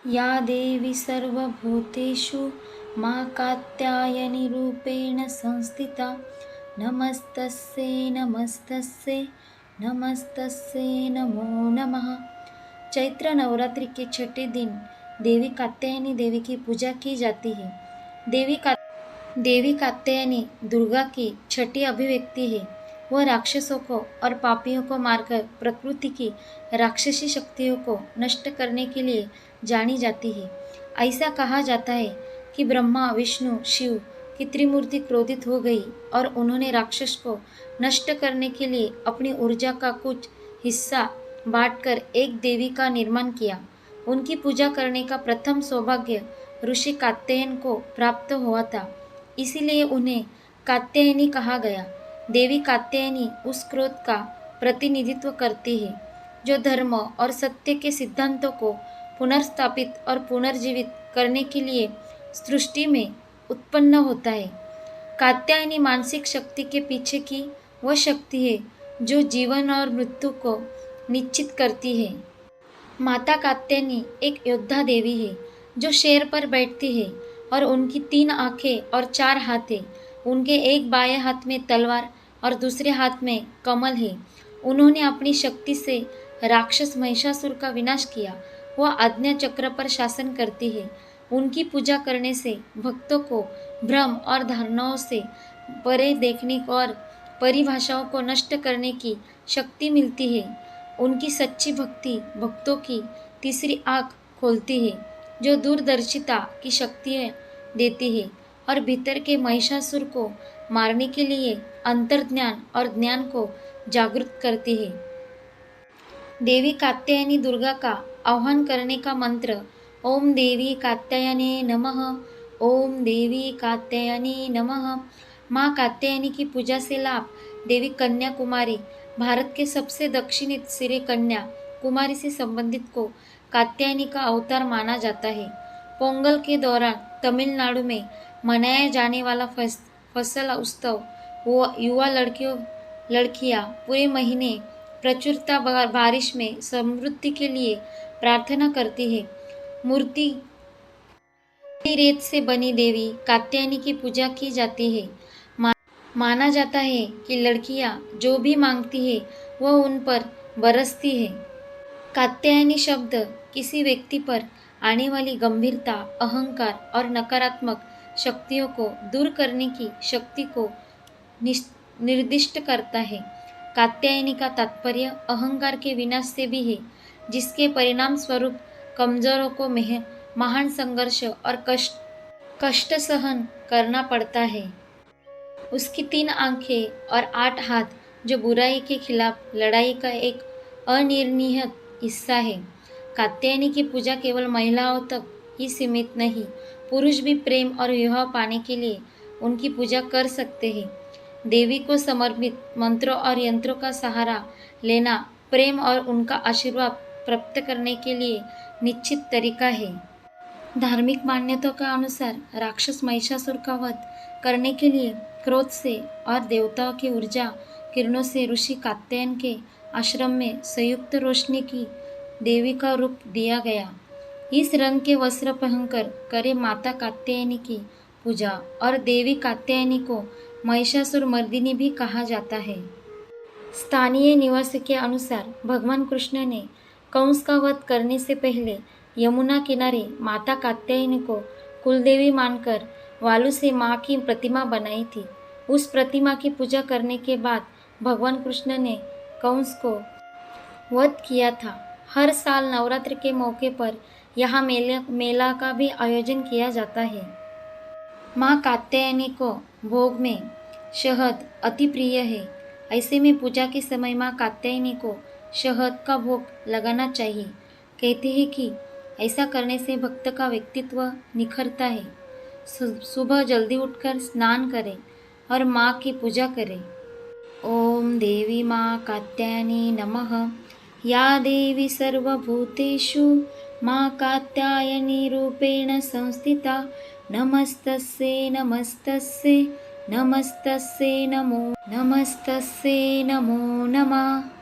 या देवी सर्वभूतेषु मा कात्यायनी रूपेण संस्थिता नमस्तस्यै नमस्तस्यै नमस्तस्यै नमो नमः। चैत्र नवरात्रि के छठे दिन देवी कात्यायनी देवी की पूजा की जाती है। देवी कात्यायनी दुर्गा की छठी अभिव्यक्ति है। वह राक्षसों को और पापियों को मारकर प्रकृति की राक्षसी शक्तियों को नष्ट करने के लिए जानी जाती है। ऐसा कहा जाता है कि ब्रह्मा विष्णु शिव की त्रिमूर्ति क्रोधित हो गई और उन्होंने राक्षस को नष्ट करने के लिए अपनी ऊर्जा का कुछ हिस्सा बांटकर एक देवी का निर्माण किया। उनकी पूजा करने का प्रथम सौभाग्य ऋषि कात्यायन को प्राप्त हुआ था, इसीलिए उन्हें कात्यायनी कहा गया। देवी कात्यायनी उस क्रोध का प्रतिनिधित्व करती है जो धर्म और सत्य के सिद्धांतों को पुनर्स्थापित और पुनर्जीवित करने के लिए सृष्टि में उत्पन्न होता है। कात्यायनी मानसिक शक्ति के पीछे की वह शक्ति है जो जीवन और मृत्यु को निश्चित करती है। माता कात्यायनी एक योद्धा देवी है जो शेर पर बैठती है और उनकी 3 आंखें और 4 हाथ हैं। उनके एक बाएं हाथ में तलवार और दूसरे हाथ में कमल है। उन्होंने अपनी शक्ति से राक्षस महिषासुर का विनाश किया। वह आज्ञा चक्र पर शासन करती है। उनकी पूजा करने से भक्तों को भ्रम और धारणाओं से परे देखने और परिभाषाओं को नष्ट करने की शक्ति मिलती है। उनकी सच्ची भक्ति भक्तों की तीसरी आँख खोलती है जो दूरदर्शिता की शक्ति देती है और भीतर के महिषासुर को मारने के लिए अंतर्ज्ञान और ज्ञान को जागृत करती है। देवी कात्यायनी दुर्गा का आह्वान करने का मंत्र ओम देवी कात्यायने नमः, ओम देवी कात्यायनी नमः। माँ कात्यायनी की पूजा से लाभ। देवी कन्या कुमारी भारत के सबसे दक्षिणी सिरे कन्या कुमारी से संबंधित को कात्यायनी का अवतार माना जाता है। पोंगल के दौरान तमिलनाडु में मनाया जाने वाला फसल उत्सव युवा लड़कियां पूरे महीने प्रचुरता बारिश में समृद्धि के लिए प्रार्थना करती है। मूर्ति रेत से बनी देवी कात्यायनी की पूजा की जाती है। माना जाता है कि लड़कियां जो भी मांगती है वह उन पर बरसती है। कात्यायनी शब्द किसी व्यक्ति पर आने वाली गंभीरता, अहंकार और नकारात्मक शक्तियों को दूर करने की शक्ति को निर्दिष्ट करता है। कात्यायनी का तात्पर्य अहंकार के विनाश से भी है, जिसके परिणाम स्वरूप कमजोरों को महान संघर्ष और कष्ट सहन करना पड़ता है। उसकी 3 आंखें और 8 हाथ जो बुराई के खिलाफ लड़ाई का एक अनिर्निहित हिस्सा है। कात्यायनी की पूजा केवल महिलाओं तक ही सीमित नहीं, पुरुष भी प्रेम और विवाह पाने के लिए उनकी पूजा कर सकते हैं। देवी को समर्पित मंत्रों और यंत्रों का सहारा लेना प्रेम और उनका आशीर्वाद प्राप्त करने के लिए निश्चित तरीका है। धार्मिक मान्यताओं के अनुसार राक्षस महिषासुर का वध करने के लिए क्रोध से और देवताओं की ऊर्जा किरणों से ऋषि कात्यायन के आश्रम में संयुक्त रोशनी की देवी का रूप दिया गया। इस रंग के वस्त्र पहनकर करे माता कात्यायनी की पूजा और देवी कात्यायनी को महिषासुर मर्दिनी भी कहा जाता है। स्थानीय निवासी के अनुसार भगवान कृष्ण ने कंस का वध करने से पहले यमुना किनारे माता कात्यायनी को कुलदेवी मानकर वालू से माँ की प्रतिमा बनाई थी। उस प्रतिमा की पूजा करने के बाद भगवान कृष्ण ने कंस को वध किया था। हर साल नवरात्र के मौके पर यहाँ मेला का भी आयोजन किया जाता है। माँ कात्यायनी को भोग में शहद अति प्रिय है। ऐसे में पूजा के समय माँ कात्यायनी को शहद का भोग लगाना चाहिए। कहते हैं कि ऐसा करने से भक्त का व्यक्तित्व निखरता है। सुबह जल्दी उठकर स्नान करें और माँ की पूजा करें। ओम देवी माँ कात्यायनी नमः। या देवी सर्वभूतेषु माँ कात्यायनी रूपेण संस्थिता नमस्तस्यै नमस्तस्यै नमस्तस्यै नमो नमः।